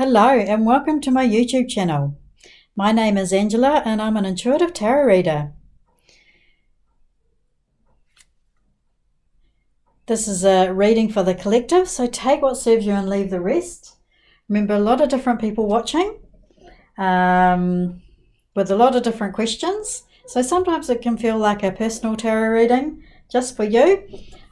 Hello and welcome to my YouTube channel. My name is Angela and I'm an intuitive tarot reader. This is a reading for the collective, so take what serves you and leave the rest. Remember, a lot of different people watching with a lot of different questions. So sometimes it can feel like a personal tarot reading just for you.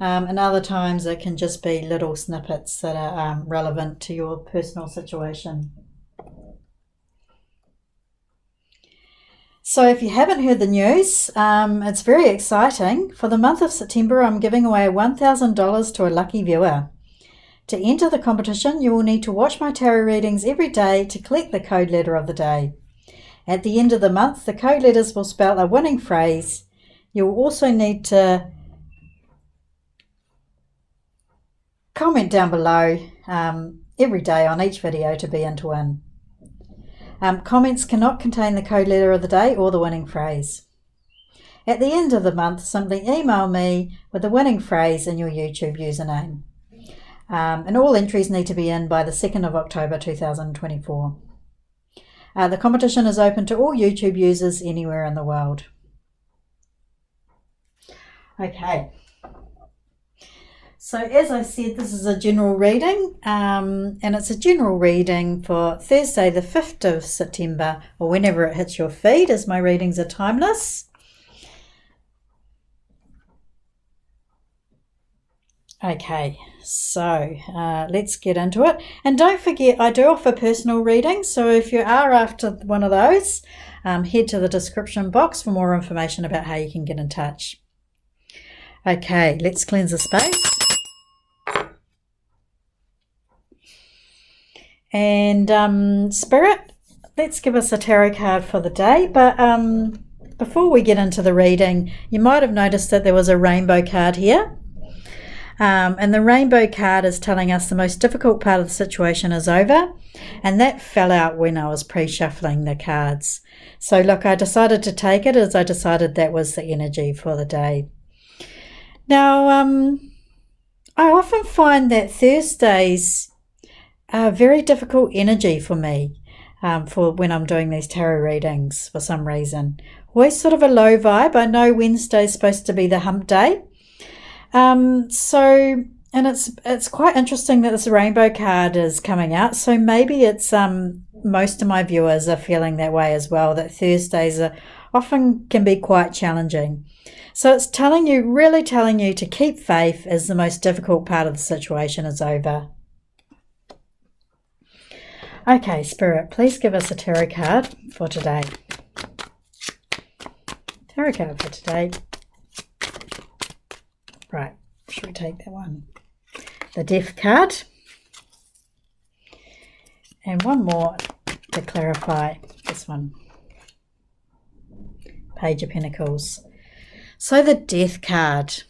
And other times it can just be little snippets that are relevant to your personal situation. So if you haven't heard the news, it's very exciting. For the month of September, I'm giving away $1,000 to a lucky viewer. To enter the competition, you will need to watch my tarot readings every day to collect the code letter of the day. At the end of the month, the code letters will spell a winning phrase. You will also need to comment down below every day on each video to be in to win. Comments cannot contain the code letter of the day or the winning phrase. At the end of the month, simply email me with the winning phrase and your YouTube username. And all entries need to be in by the 2nd of October 2024. The competition is open to all YouTube users anywhere in the world. Okay. So as I said, this is a general reading, and it's a general reading for Thursday the 5th of September, or whenever it hits your feed, as my readings are timeless. Okay, so let's get into it. And don't forget, I do offer personal readings, so if you are after one of those, head to the description box for more information about how you can get in touch. Okay, let's cleanse the space. And Spirit, let's give us a tarot card for the day. But before we get into the reading, you might have noticed that there was a rainbow card here. And the rainbow card is telling us the most difficult part of the situation is over. And that fell out when I was pre-shuffling the cards. So look, I decided to take it as I decided that was the energy for the day. Now, I often find that Thursdays are very difficult energy for me for when I'm doing these tarot readings for some reason. Always sort of a low vibe. I know Wednesday's supposed to be the hump day. And it's quite interesting that this rainbow card is coming out. So maybe it's most of my viewers are feeling that way as well, that Thursdays are often can be quite challenging. So it's really telling you to keep faith as the most difficult part of the situation is over. Okay, Spirit, please give us a tarot card for today. Tarot card for today. Right, should we take that one? The Death card. And one more to clarify this one. Page of Pentacles. So the Death card.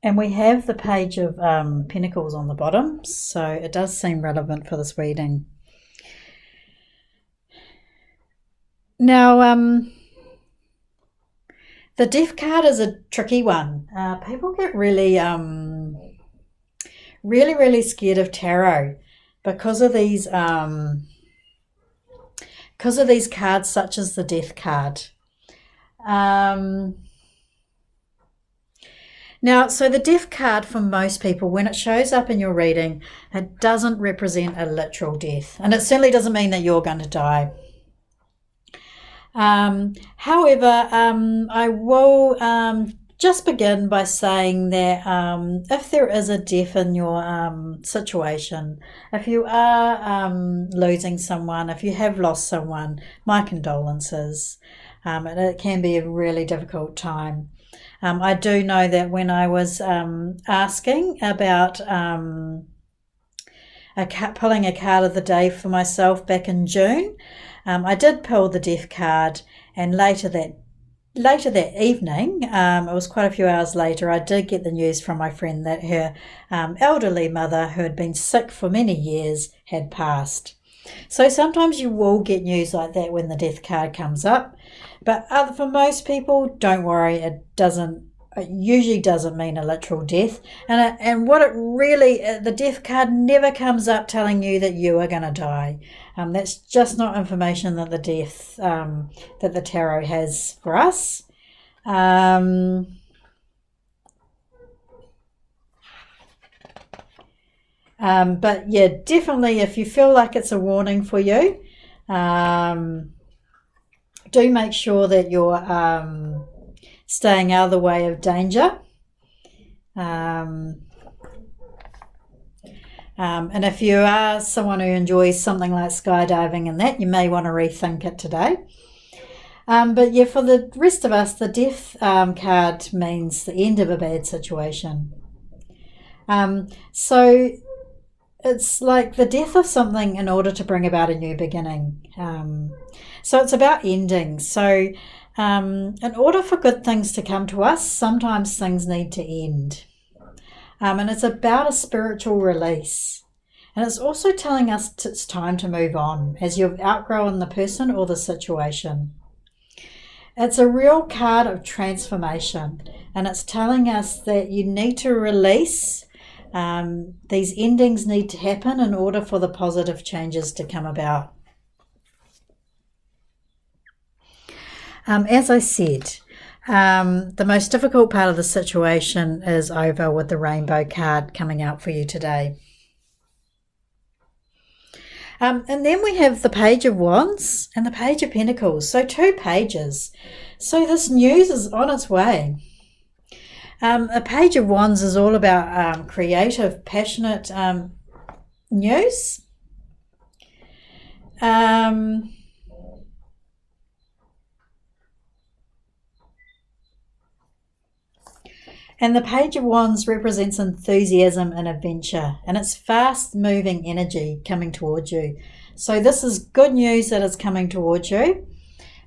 And we have the Page of Pentacles on the bottom, so it does seem relevant for this reading. Now, the Death card is a tricky one. People get really scared of tarot because of these cards such as the Death card. Now, so the Death card for most people, when it shows up in your reading, it doesn't represent a literal death. And it certainly doesn't mean that you're going to die. However, I will just begin by saying that if there is a death in your situation, if you are losing someone, if you have lost someone, my condolences. And it can be a really difficult time. I do know that when I was asking about pulling a card of the day for myself back in June, I did pull the Death card, and later that evening, it was quite a few hours later, I did get the news from my friend that her elderly mother, who had been sick for many years, had passed. So sometimes you will get news like that when the death card comes up, but for most people, don't worry, it usually doesn't mean a literal death. And what it really, the death card never comes up telling you that you are going to die. That's just not information that that the tarot has for us. But yeah, definitely if you feel like it's a warning for you, do make sure that you're staying out of the way of danger. And if you are someone who enjoys something like skydiving and that, you may want to rethink it today. But yeah, for the rest of us, the death card means the end of a bad situation. So it's like the death of something in order to bring about a new beginning. So it's about ending. So in order for good things to come to us, sometimes things need to end. And it's about a spiritual release. And it's also telling us it's time to move on as you've outgrown the person or the situation. It's a real card of transformation. And it's telling us that you need to release. These endings need to happen in order for the positive changes to come about. As I said, the most difficult part of the situation is over with the rainbow card coming out for you today. And then we have the Page of Wands and the Page of Pentacles. So 2 pages. So this news is on its way. A Page of Wands is all about creative, passionate news. And the Page of Wands represents enthusiasm and adventure, and it's fast-moving energy coming towards you. So this is good news that is coming towards you.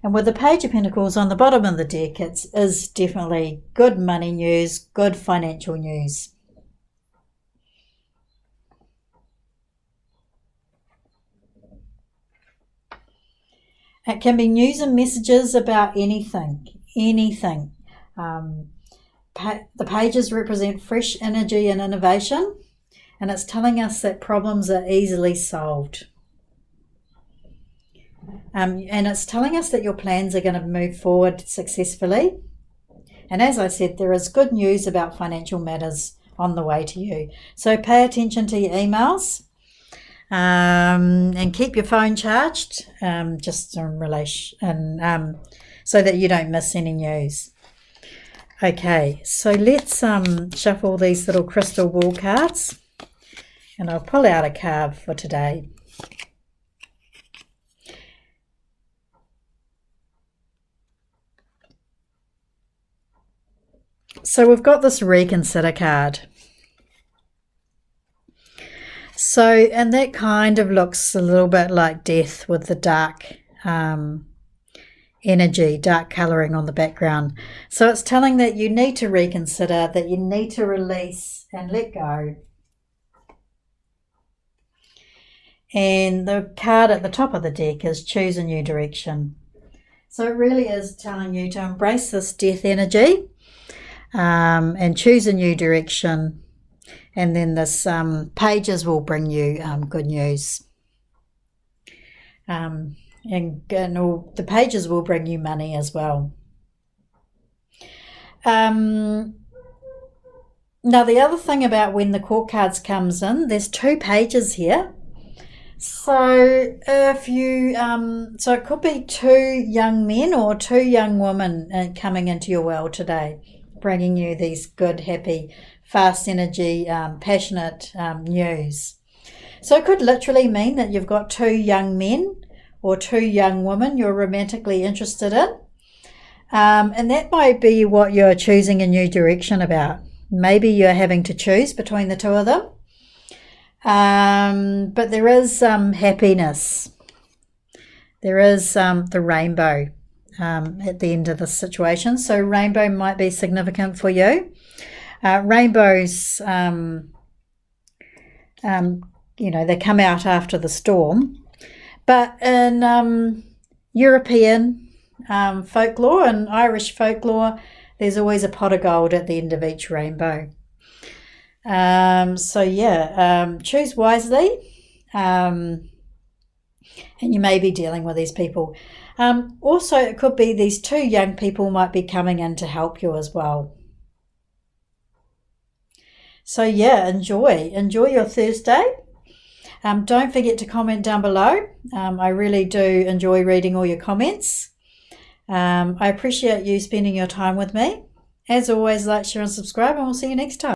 And with the Page of Pentacles on the bottom of the deck, it is definitely good money news, good financial news. It can be news and messages about anything. The pages represent fresh energy and innovation, and it's telling us that problems are easily solved. And it's telling us that your plans are going to move forward successfully. And as I said, there is good news about financial matters on the way to you. So pay attention to your emails and keep your phone charged just in relation, so that you don't miss any news. Okay, so let's shuffle these little crystal ball cards, and I'll pull out a card for today. So we've got this Reconsider card. So, and that kind of looks a little bit like death with the dark energy, dark colouring on the background. So it's telling that you need to reconsider, that you need to release and let go. And the card at the top of the deck is Choose a New Direction. So it really is telling you to embrace this death energy and choose a new direction. And then this pages will bring you good news. And the pages will bring you money as well. Now the other thing about when the court cards comes in, there's 2 pages here. So if you, so it could be 2 young men or 2 young women coming into your world today, bringing you these good, happy, fast energy, passionate news. So it could literally mean that you've got 2 young men or 2 young women you're romantically interested in. And that might be what you're choosing a new direction about. Maybe you're having to choose between the 2 of them. But there is happiness. There is the rainbow at the end of the situation. So rainbow might be significant for you. Rainbows, they come out after the storm. But in European folklore and Irish folklore, there's always a pot of gold at the end of each rainbow. Choose wisely, and you may be dealing with these people. Also, it could be these two young people might be coming in to help you as well. So enjoy your Thursday. Don't forget to comment down below. I really do enjoy reading all your comments. I appreciate you spending your time with me. As always, like, share and subscribe, and we'll see you next time.